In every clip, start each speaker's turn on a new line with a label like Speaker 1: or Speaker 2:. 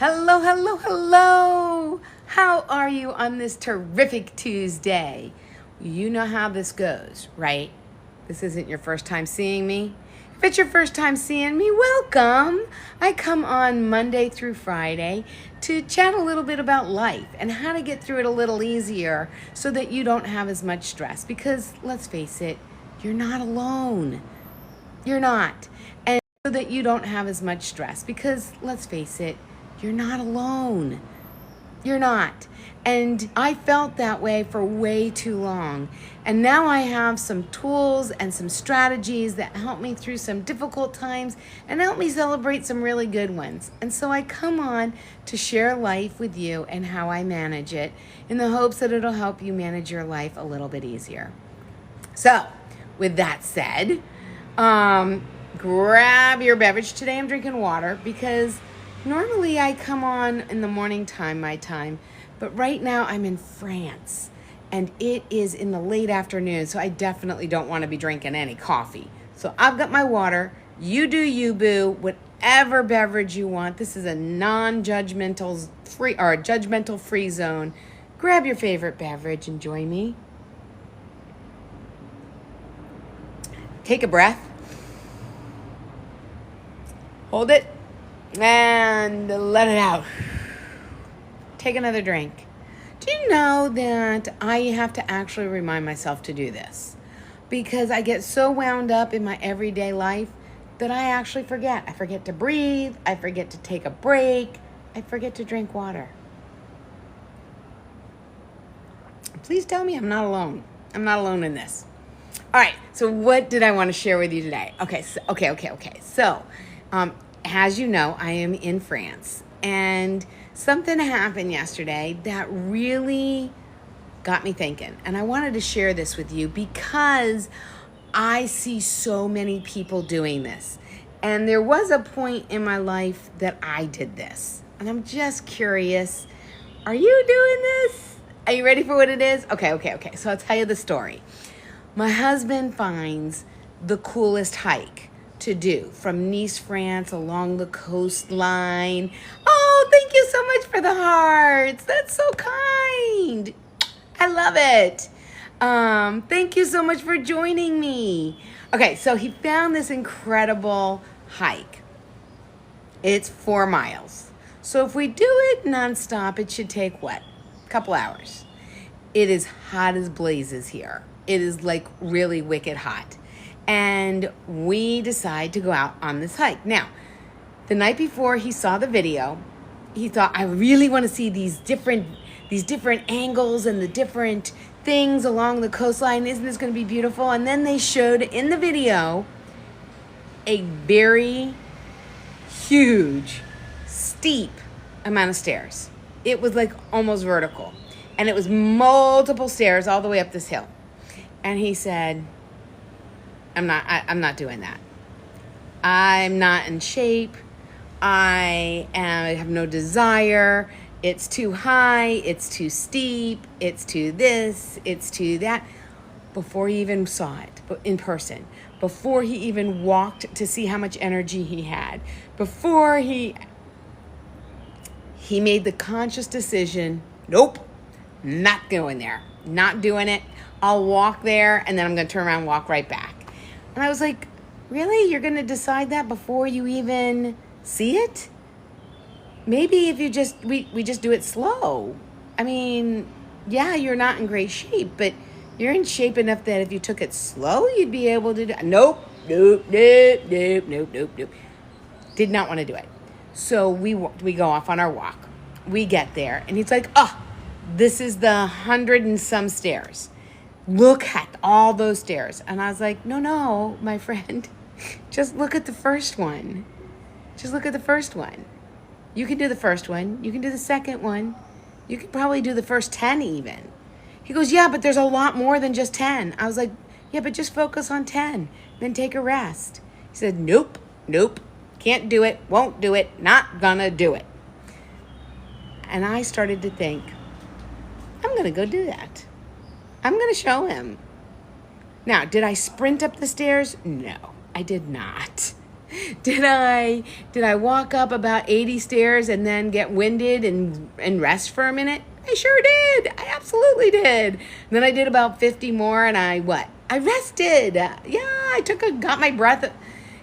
Speaker 1: Hello, hello, hello. How are you on this terrific Tuesday? You know how this goes, right? This isn't your first time seeing me. If it's your first time seeing me, welcome. I come on Monday through Friday to chat a little bit about life and how to get through it a little easier so that you don't have as much stress. Because let's face it, you're not alone. You're not. And so that you don't have as much stress. Because let's face it, you're not alone. You're not. And I felt that way for way too long. And now I have some tools and some strategies that help me through some difficult times and help me celebrate some really good ones. And so I come on to share life with you and how I manage it in the hopes that it'll help you manage your life a little bit easier. So, with that said, grab your beverage. Today I'm drinking water because normally I come on in the morning time, my time, but right now I'm in France and it is in the late afternoon, so I definitely don't want to be drinking any coffee. So I've got my water. You do you, boo. Whatever beverage you want. This is a non-judgmental free or a judgmental free zone. Grab your favorite beverage and join me. Take a breath. Hold it. And let it out. Take another drink. Do you know that I have to actually remind myself to do this? Because I get so wound up in my everyday life that I actually forget. I forget to breathe. I forget to take a break. I forget to drink water. Please tell me I'm not alone. I'm not alone in this. All right. So what did I want to share with you today? Okay. So, as you know, I am in France, and something happened yesterday that really got me thinking. And I wanted to share this with you because I see so many people doing this. And there was a point in my life that I did this. And I'm just curious, are you doing this? Are you ready for what it is? Okay. So I'll tell you the story. My husband finds the coolest hike to do from Nice, France, along the coastline. Oh, thank you so much for the hearts. That's so kind. I love it. Thank you so much for joining me. Okay, so he found this incredible hike. It's 4 miles. So if we do it nonstop, it should take what? A couple hours. It is hot as blazes here. It is like really wicked hot. And we decide to go out on this hike. Now, the night before he saw the video, he thought, I really want to see these different angles and the different things along the coastline. Isn't this going to be beautiful? And then they showed in the video a very huge, steep amount of stairs. It was like almost vertical. And it was multiple stairs all the way up this hill. And he said, I'm not doing that. I'm not in shape. I have no desire. It's too high. It's too steep. It's too this. It's too that. Before he even saw it in person, before he even walked to see how much energy he had, before he made the conscious decision, nope, not going there, not doing it. I'll walk there and then I'm going to turn around and walk right back. And I was like, really? You're going to decide that before you even see it? Maybe if you just, we just do it slow. I mean, yeah, you're not in great shape, but you're in shape enough that if you took it slow, you'd be able to do it. Nope. Did not want to do it. So we go off on our walk. We get there and he's like, oh, this is the 100 and some stairs. Look at all those stairs. And I was like, no, my friend, just look at the first one. Just look at the first one. You can do the first one. You can do the second one. You could probably do the first 10 even. He goes, yeah, but there's a lot more than just 10. I was like, yeah, but just focus on 10. Then take a rest. He said, nope. Can't do it. Won't do it. Not gonna do it. And I started to think, I'm gonna go do that. I'm going to show him. Now, did I sprint up the stairs? No, I did not. Did I walk up about 80 stairs and then get winded and rest for a minute? I sure did. I absolutely did. And then I did about 50 more and I rested. Yeah, got my breath,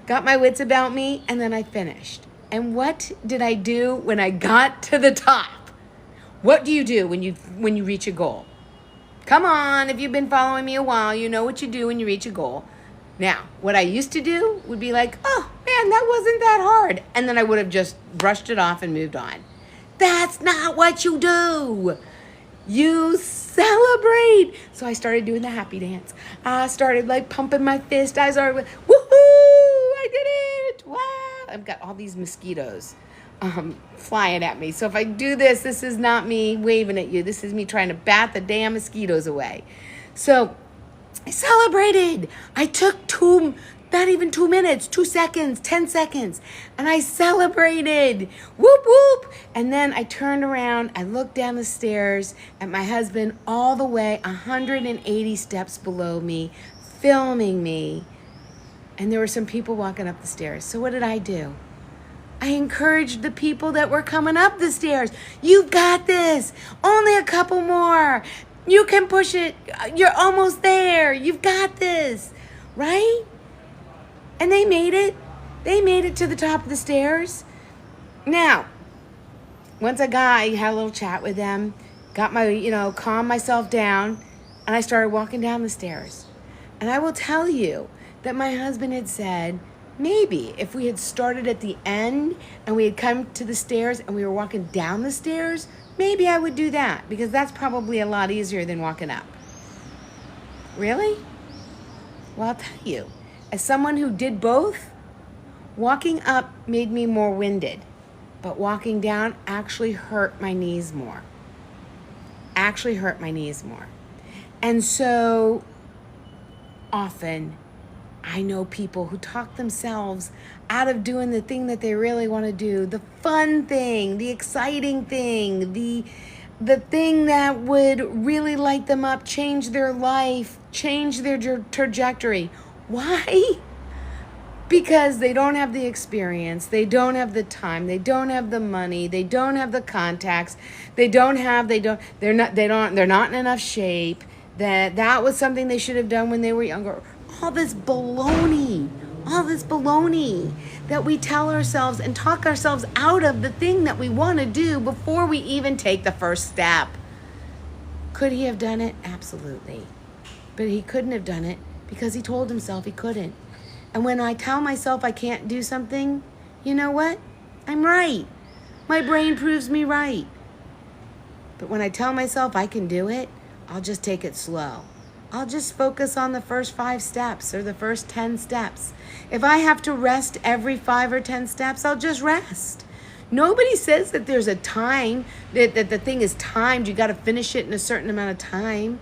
Speaker 1: got my wits about me, and then I finished. And what did I do when I got to the top? What do you do when you reach a goal? Come on, if you've been following me a while, you know what you do when you reach a goal. Now, what I used to do would be like, oh man, that wasn't that hard. And then I would have just brushed it off and moved on. That's not what you do. You celebrate. So I started doing the happy dance. I started like pumping my fist. I started with, woohoo, I did it. Wow. I've got all these mosquitoes flying at me. So if I do this is not me waving at you. This is me trying to bat the damn mosquitoes away. So I celebrated. I took not even 2 minutes, 2 seconds, 10 seconds, and I celebrated. Whoop, whoop. And then I turned around, I looked down the stairs at my husband all the way 180 steps below me, filming me. And there were some people walking up the stairs. So what did I do? I encouraged the people that were coming up the stairs. You've got this. Only a couple more. You can push it. You're almost there. You've got this. Right? And they made it. They made it to the top of the stairs. Now, once I had a little chat with them, got my, calmed myself down, and I started walking down the stairs. And I will tell you that my husband had said, maybe if we had started at the end and we had come to the stairs and we were walking down the stairs, maybe I would do that because that's probably a lot easier than walking up. Really? Well, I'll tell you, as someone who did both, walking up made me more winded, but walking down actually hurt my knees more. And so often, I know people who talk themselves out of doing the thing that they really want to do, the fun thing, the exciting thing, the thing that would really light them up, change their life, change their trajectory. Why? Because they don't have the experience, they don't have the time, they don't have the money, they don't have the contacts, they're not in enough shape, that was something they should have done when they were younger. All this baloney that we tell ourselves and talk ourselves out of the thing that we want to do before we even take the first step. Could he have done it? Absolutely. But he couldn't have done it because he told himself he couldn't. And when I tell myself I can't do something, you know what? I'm right. My brain proves me right. But when I tell myself I can do it, I'll just take it slow. I'll just focus on the first 5 steps or the first 10 steps. If I have to rest every 5 or 10 steps, I'll just rest. Nobody says that there's a time, that the thing is timed. You got to finish it in a certain amount of time.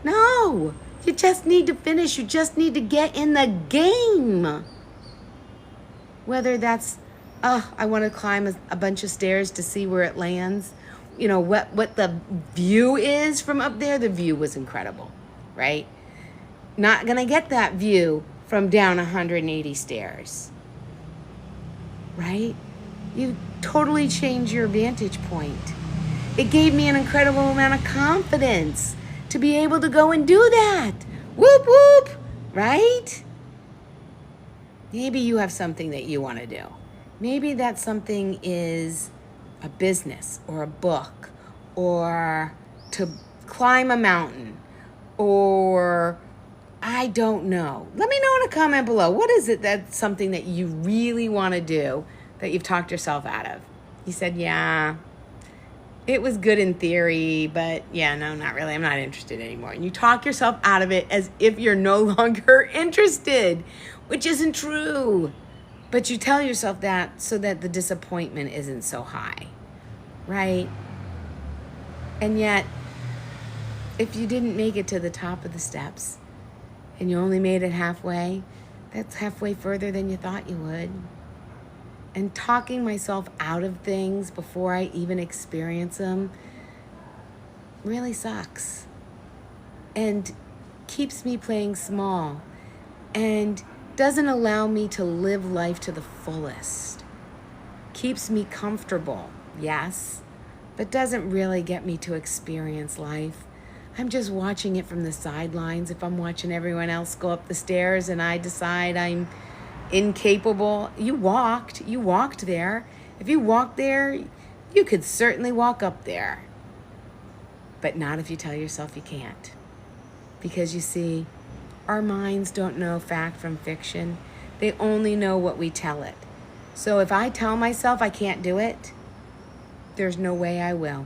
Speaker 1: No, you just need to finish. You just need to get in the game. Whether that's, I want to climb a bunch of stairs to see where it lands. What the view is from up there. The view was incredible. Right? Not going to get that view from down 180 stairs. Right? You totally change your vantage point. It gave me an incredible amount of confidence to be able to go and do that. Whoop, whoop. Right? Maybe you have something that you want to do. Maybe that something is a business or a book or to climb a mountain. Or I don't know. Let me know in a comment below. What is it that's something that you really want to do that you've talked yourself out of? You said, yeah, it was good in theory, but yeah, no, not really. I'm not interested anymore. And you talk yourself out of it as if you're no longer interested, which isn't true. But you tell yourself that so that the disappointment isn't so high, right? And yet, if you didn't make it to the top of the steps and you only made it halfway, that's halfway further than you thought you would. And talking myself out of things before I even experience them really sucks and keeps me playing small and doesn't allow me to live life to the fullest. Keeps me comfortable, yes, but doesn't really get me to experience life. I'm just watching it from the sidelines. If I'm watching everyone else go up the stairs and I decide I'm incapable, you walked there. If you walked there, you could certainly walk up there. But not if you tell yourself you can't. Because you see, our minds don't know fact from fiction. They only know what we tell it. So if I tell myself I can't do it, there's no way I will.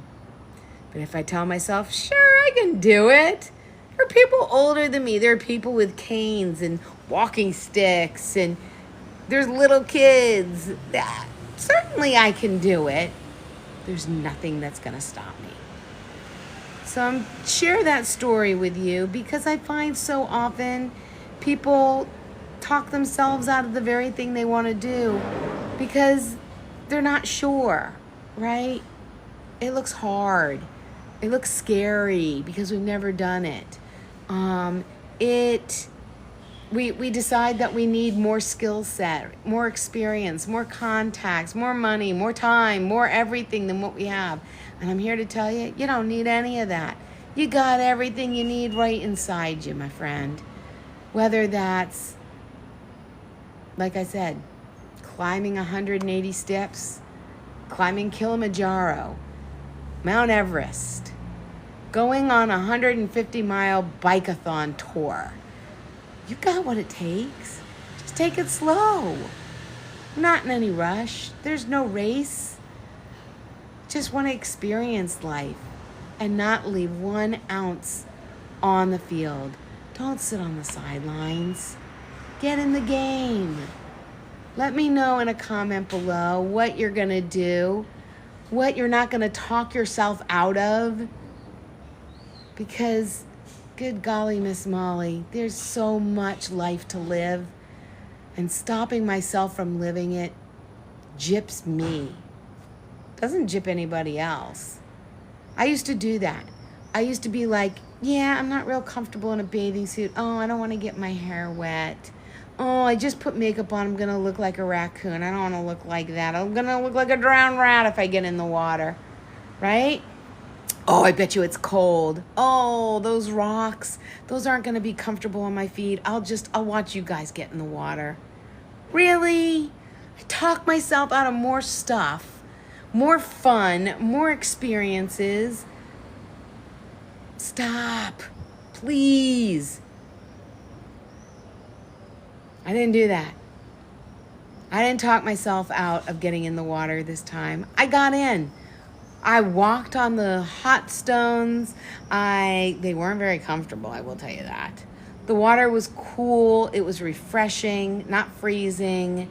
Speaker 1: But if I tell myself, sure, I can do it. There are people older than me. There are people with canes and walking sticks, and there's little kids. Certainly I can do it. There's nothing that's going to stop me. So I'm share that story with you because I find so often people talk themselves out of the very thing they want to do because they're not sure, right? It looks hard. It looks scary because we've never done it. We decide that we need more skill set, more experience, more contacts, more money, more time, more everything than what we have. And I'm here to tell you, you don't need any of that. You got everything you need right inside you, my friend. Whether that's, like I said, climbing 180 steps, climbing Kilimanjaro, Mount Everest, going on a 150-mile bike-a-thon tour. You got what it takes. Just take it slow. Not in any rush. There's no race. Just want to experience life and not leave 1 ounce on the field. Don't sit on the sidelines. Get in the game. Let me know in a comment below what you're going to do, what you're not going to talk yourself out of. Because, good golly, Miss Molly, there's so much life to live. And stopping myself from living it gyps me. Doesn't gyp anybody else. I used to do that. I used to be like, yeah, I'm not real comfortable in a bathing suit. Oh, I don't want to get my hair wet. Oh, I just put makeup on. I'm going to look like a raccoon. I don't want to look like that. I'm going to look like a drowned rat if I get in the water. Right? Oh, I bet you it's cold. Oh, those rocks. Those aren't going to be comfortable on my feet. I'll watch you guys get in the water. Really? I talk myself out of more stuff. More fun, more experiences. Stop, please. I didn't do that. I didn't talk myself out of getting in the water this time. I got in. I walked on the hot stones. They weren't very comfortable, I will tell you that. The water was cool. It was refreshing, not freezing.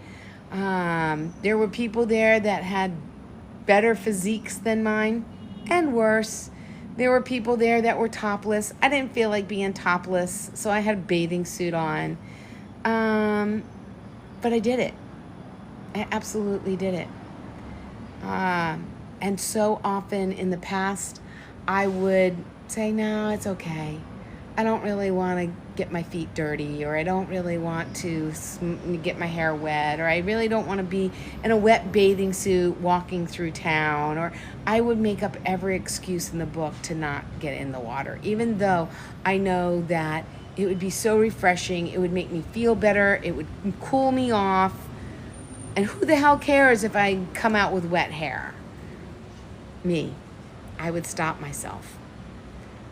Speaker 1: There were people there that had better physiques than mine, and worse. There were people there that were topless. I didn't feel like being topless, so I had a bathing suit on. But I did it. I absolutely did it. And so often in the past, I would say, no, it's okay. I don't really want to get my feet dirty, or I don't really want to get my hair wet, or I really don't want to be in a wet bathing suit walking through town, or I would make up every excuse in the book to not get in the water, even though I know that it would be so refreshing, it would make me feel better, it would cool me off, and who the hell cares if I come out with wet hair? Me. I would stop myself.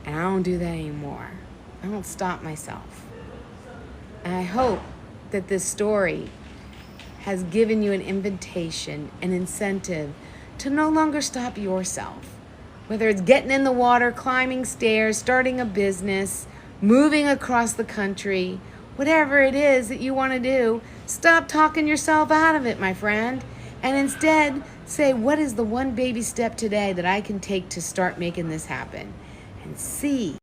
Speaker 1: And I don't do that anymore. I don't stop myself. And I hope that this story has given you an invitation, an incentive to no longer stop yourself. Whether it's getting in the water, climbing stairs, starting a business, moving across the country, whatever it is that you want to do, stop talking yourself out of it, my friend. And instead, say, what is the one baby step today that I can take to start making this happen? And see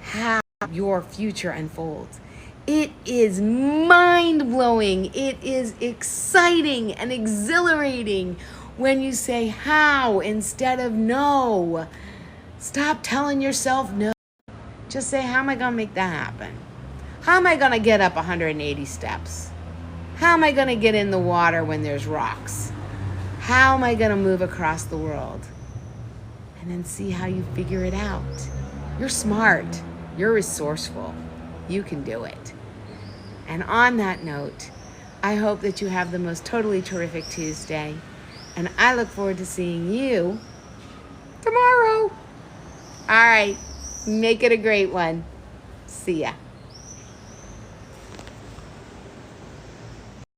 Speaker 1: how your future unfolds. It is mind-blowing. It is exciting and exhilarating when you say how instead of no. Stop telling yourself no. Just say, how am I going to make that happen? How am I going to get up 180 steps? How am I going to get in the water when there's rocks? How am I going to move across the world? And then see how you figure it out. You're smart. You're resourceful. You can do it. And on that note, I hope that you have the most totally terrific Tuesday. And I look forward to seeing you tomorrow. All right. Make it a great one. See ya.